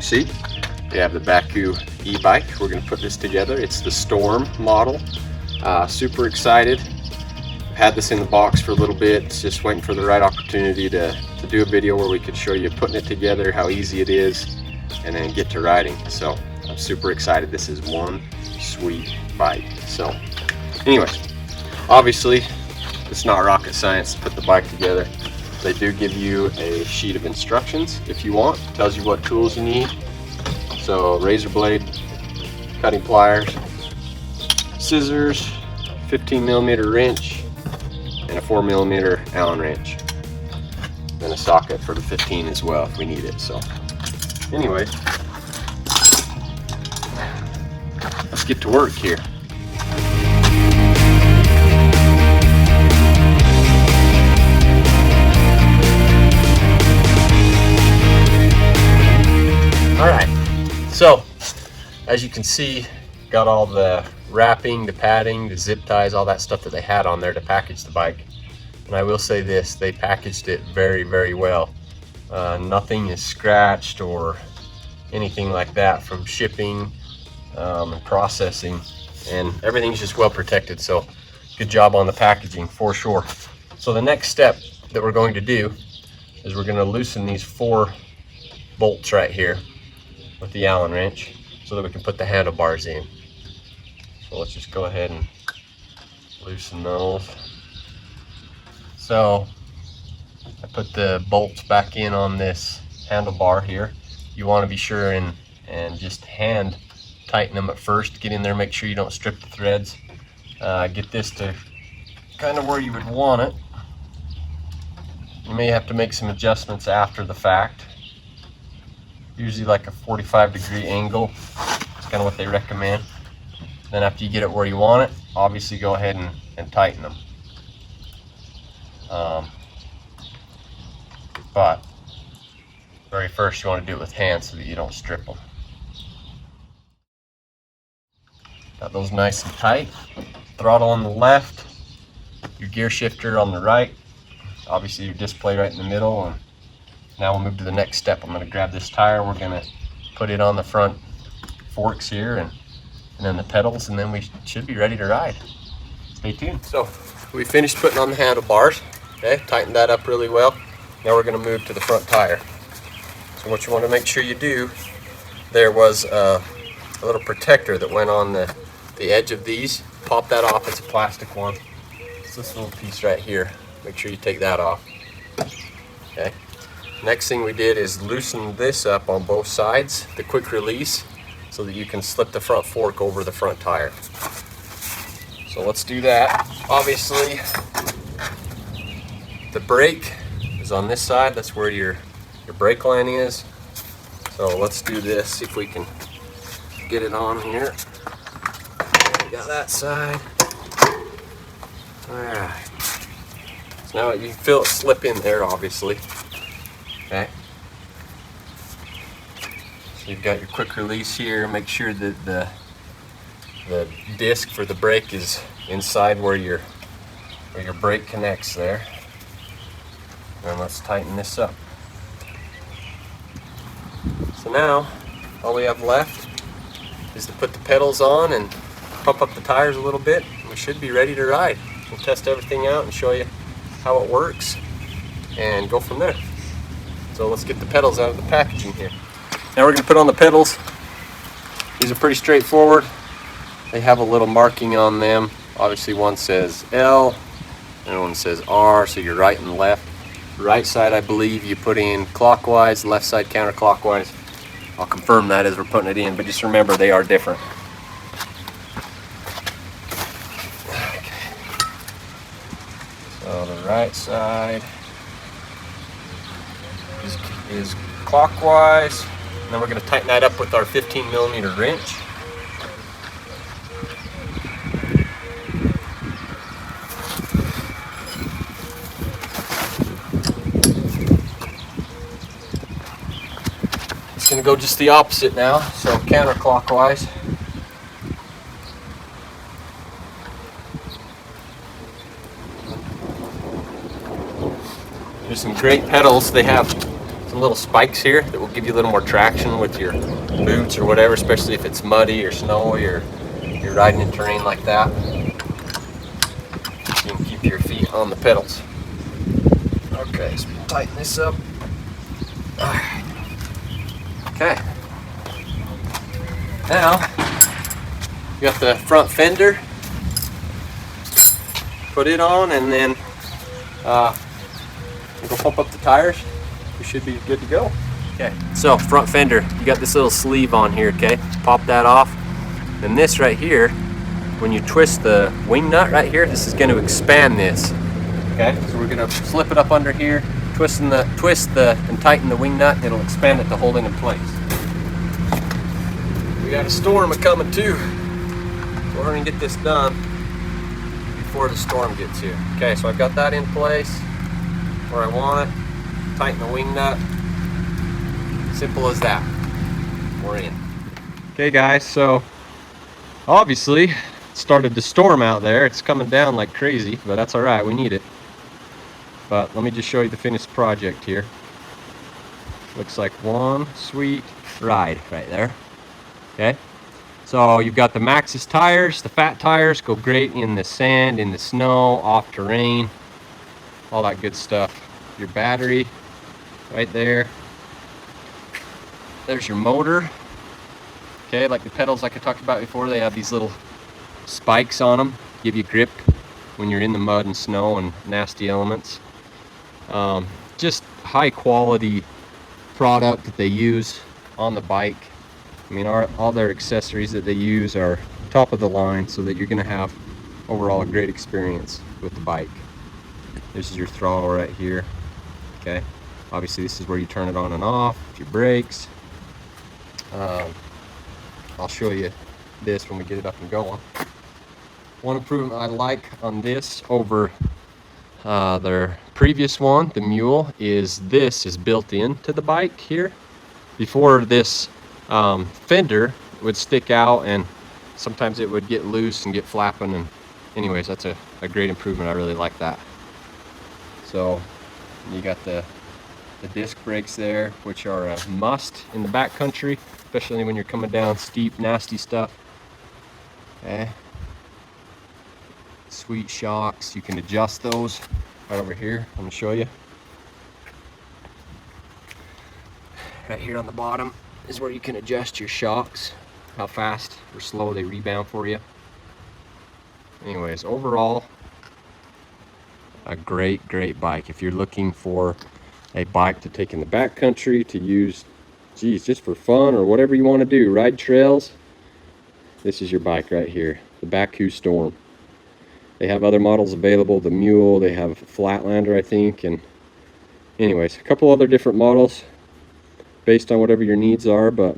you see, we have the Bakcou e-bike. We're going to put this together. It's the Storm model. Super excited. I've had this in the box for a little bit, just waiting for the right opportunity to do a video where we could show you putting it together, how easy it is, and then get to riding. So I'm super excited. This is one sweet bike. So anyway, obviously it's not rocket science to put the bike together. They do give you a sheet of instructions if you want. It tells you what tools you need. So razor blade, cutting pliers, scissors, 15mm wrench, and a 4mm Allen wrench. Then a socket for the 15 as well if we need it. So anyway, let's get to work here. Alright, so as you can see, got all the wrapping, the padding, the zip ties, all that stuff that they had on there to package the bike. And I will say this, they packaged it very, very well. Nothing is scratched or anything like that from shipping and processing, and everything's just well protected. So good job on the packaging for sure. So the next step that we're going to do is we're going to loosen these 4 bolts right here with the Allen wrench so that we can put the handlebars in. So let's just go ahead and loosen those. So I put the bolts back in on this handlebar here. You want to be sure and just hand tighten them at first. Get in there, make sure you don't strip the threads. Get this to kind of where you would want it. You may have to make some adjustments after the fact. Usually like a 45-degree angle is kind of what they recommend. Then after you get it where you want it, obviously go ahead and tighten them. But very first you want to do it with hands so that you don't strip them. Got those nice and tight. Throttle on the left, your gear shifter on the right, obviously your display right in the middle. And now we'll move to the next step. I'm going to grab this tire, we're going to put it on the front forks here and then the pedals, and then we should be ready to ride. Stay tuned. So we finished putting on the handlebars. Okay, tightened that up really well. Now we're going to move to the front tire. So what you want to make sure you do, there was a little protector that went on the edge of these. Pop that off, it's a plastic one. It's this little piece right here. Make sure you take that off. Okay. Next thing we did is loosen this up on both sides, the quick release, so that you can slip the front fork over the front tire. So let's do that. Obviously, the brake is on this side. That's where your brake line is. So let's do this, see if we can get it on here. We got that side. All right. So now you can feel it slip in there, obviously. Okay. So you've got your quick release here. Make sure that the disc for the brake is inside where your brake connects there. And let's tighten this up. So now all we have left is to put the pedals on and pump up the tires a little bit. We should be ready to ride. We'll test everything out and show you how it works and go from there. So let's get the pedals out of the packaging here. Now we're going to put on the pedals. These are pretty straightforward. They have a little marking on them. Obviously one says L and one says R, so you're right and left. Right side, I believe, you put in clockwise, left side counterclockwise. I'll confirm that as we're putting it in, but just remember they are different. Okay. So the right side is clockwise, and then we're going to tighten that up with our 15mm wrench. It's going to go just the opposite now, so counterclockwise. There's some great pedals. They have some little spikes here that will give you a little more traction with your boots or whatever, especially if it's muddy or snowy or you're riding in terrain like that. You can keep your feet on the pedals. Okay, so tighten this up. Okay. Now, you got the front fender. Put it on, and then go pump up the tires. We should be good to go. Okay, so front fender, you got this little sleeve on here, okay? Pop that off. And this right here, when you twist the wing nut right here, this is going to expand this. Okay, so we're going to slip it up under here, twist and tighten the wing nut, and it'll expand it to hold it in place. We got a storm coming too, so we're going to get this done before the storm gets here. Okay, so I've got that in place where I want it. Tighten the wing nut. Simple as that. We're in. Okay guys, so obviously it started to storm out there. It's coming down like crazy, but that's alright, we need it. But let me just show you the finished project here. Looks like one sweet ride right there. Okay, so you've got the Maxxis tires. The fat tires go great in the sand, in the snow, off terrain, all that good stuff. Your battery right there. There's your motor. Okay, like the pedals like I talked about before, they have these little spikes on them, give you grip when you're in the mud and snow and nasty elements. Just high quality product that they use on the bike. I mean, all their accessories that they use are top of the line, so that you're going to have overall a great experience with the bike. This is your throttle right here. Okay, obviously this is where you turn it on and off, your brakes. I'll show you this when we get it up and going. One improvement I like on this over their previous one, the Mule, is this is built into the bike here. Before, this fender would stick out and sometimes it would get loose and get flapping, and anyways, that's a great improvement. I really like that. So you got the disc brakes there, which are a must in the backcountry, especially when you're coming down steep, nasty stuff. Okay. Sweet shocks, you can adjust those right over here. I'm gonna show you. Right here on the bottom is where you can adjust your shocks, how fast or slow they rebound for you. Anyways, overall, a great bike. If you're looking for a bike to take in the backcountry, to use, geez, just for fun or whatever you want to do, ride trails, this is your bike right here, the Bakcou Storm. They have other models available, the Mule, they have Flatlander, I think, and anyways, a couple other different models based on whatever your needs are, but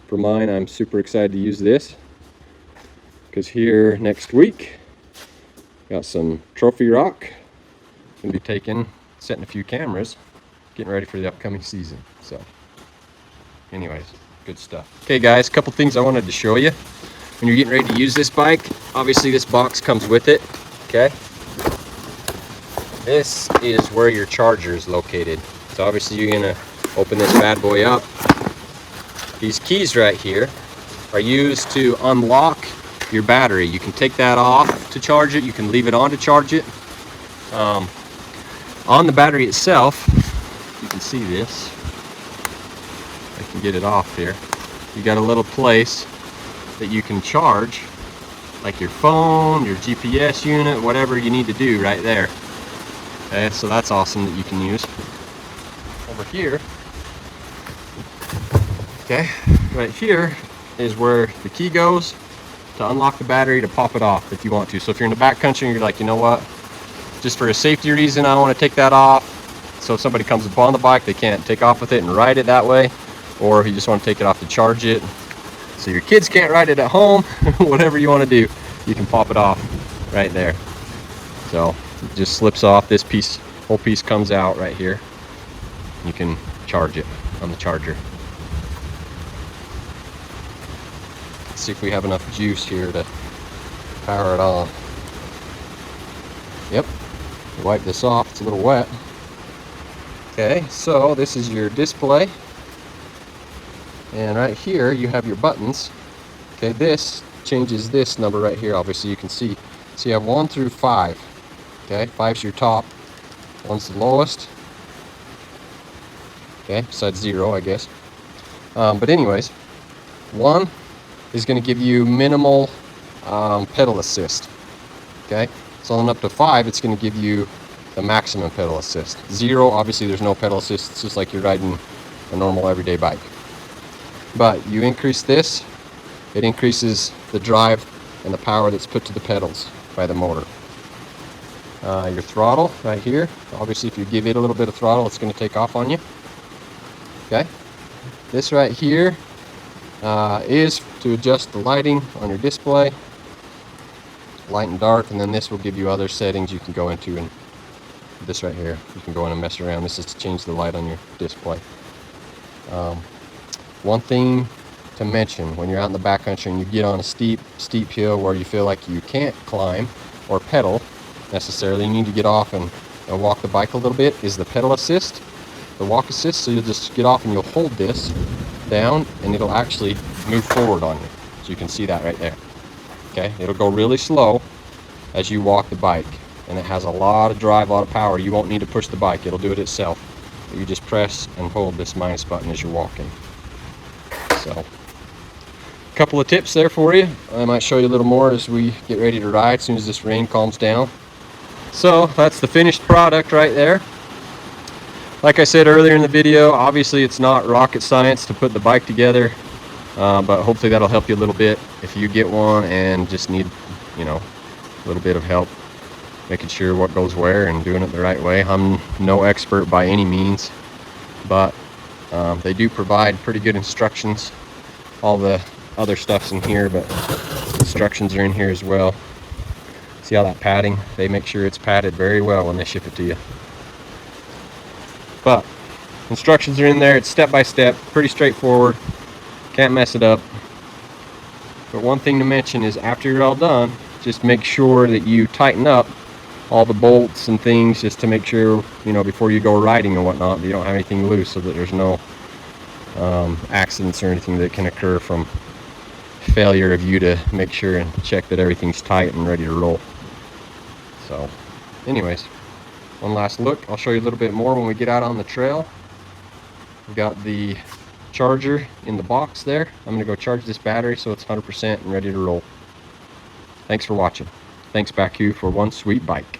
for mine, I'm super excited to use this, because here next week, got some trophy rock. Gonna be setting a few cameras, getting ready for the upcoming season. So, anyways, good stuff. Okay, guys, a couple things I wanted to show you when you're getting ready to use this bike. Obviously, this box comes with it. Okay, this is where your charger is located. So obviously, you're gonna open this bad boy up. These keys right here are used to unlock your battery. You can take that off to charge it, you can leave it on to charge it. On the battery itself, you can see this, I can get it off here, you got a little place that you can charge like your phone, your GPS unit, whatever you need to do right there. Okay, so that's awesome that you can use. Over here, okay, right here is where the key goes to unlock the battery, to pop it off if you want to. So if you're in the backcountry and you're like, you know what, just for a safety reason, I want to take that off, so if somebody comes up on the bike, they can't take off with it and ride it that way, or if you just want to take it off to charge it, so your kids can't ride it at home, whatever you want to do, you can pop it off right there. So it just slips off, this piece, whole piece comes out right here. You can charge it on the charger. Let's see if we have enough juice here to power it on. Yep, wipe this off, it's a little wet. Okay, so this is your display, and right here you have your buttons. Okay, this changes this number right here. Obviously you can see, so you have 1 through 5. Okay, 5's your top, 1's the lowest. Okay, besides 0, I guess. But anyways, 1 is going to give you minimal pedal assist. Okay, so on up to 5, it's going to give you the maximum pedal assist. 0, obviously there's no pedal assist. It's just like you're riding a normal everyday bike. But you increase this, it increases the drive and the power that's put to the pedals by the motor. Your throttle right here, obviously if you give it a little bit of throttle, it's going to take off on you. Okay, this right here is to adjust the lighting on your display, light and dark, and then this will give you other settings you can go into, and this right here you can go in and mess around. This is to change the light on your display. One thing to mention, when you're out in the backcountry and you get on a steep hill where you feel like you can't climb or pedal necessarily, you need to get off and walk the bike a little bit, is the pedal assist, the walk assist. So you'll just get off and you'll hold this down and it'll actually move forward on you. So you can see that right there. Okay, it'll go really slow as you walk the bike, and it has a lot of drive, a lot of power. You won't need to push the bike, it'll do it itself. You just press and hold this minus button as you're walking. So, a couple of tips there for you. I might show you a little more as we get ready to ride as soon as this rain calms down. So that's the finished product right there. Like I said earlier in the video, obviously it's not rocket science to put the bike together, but hopefully that'll help you a little bit if you get one and just need, a little bit of help making sure what goes where and doing it the right way. I'm no expert by any means, but they do provide pretty good instructions. All the other stuff's in here, but instructions are in here as well. See all that padding? They make sure it's padded very well when they ship it to you. But instructions are in there. It's step by step, pretty straightforward. Can't mess it up. But one thing to mention is after you're all done, just make sure that you tighten up all the bolts and things, just to make sure, before you go riding and whatnot, that you don't have anything loose, so that there's no accidents or anything that can occur from failure of you to make sure and check that everything's tight and ready to roll. So anyways, one last look. I'll show you a little bit more when we get out on the trail. We got the charger in the box there. I'm going to go charge this battery so it's 100% and ready to roll. Thanks for watching. Thanks, Bakcou, for one sweet bike.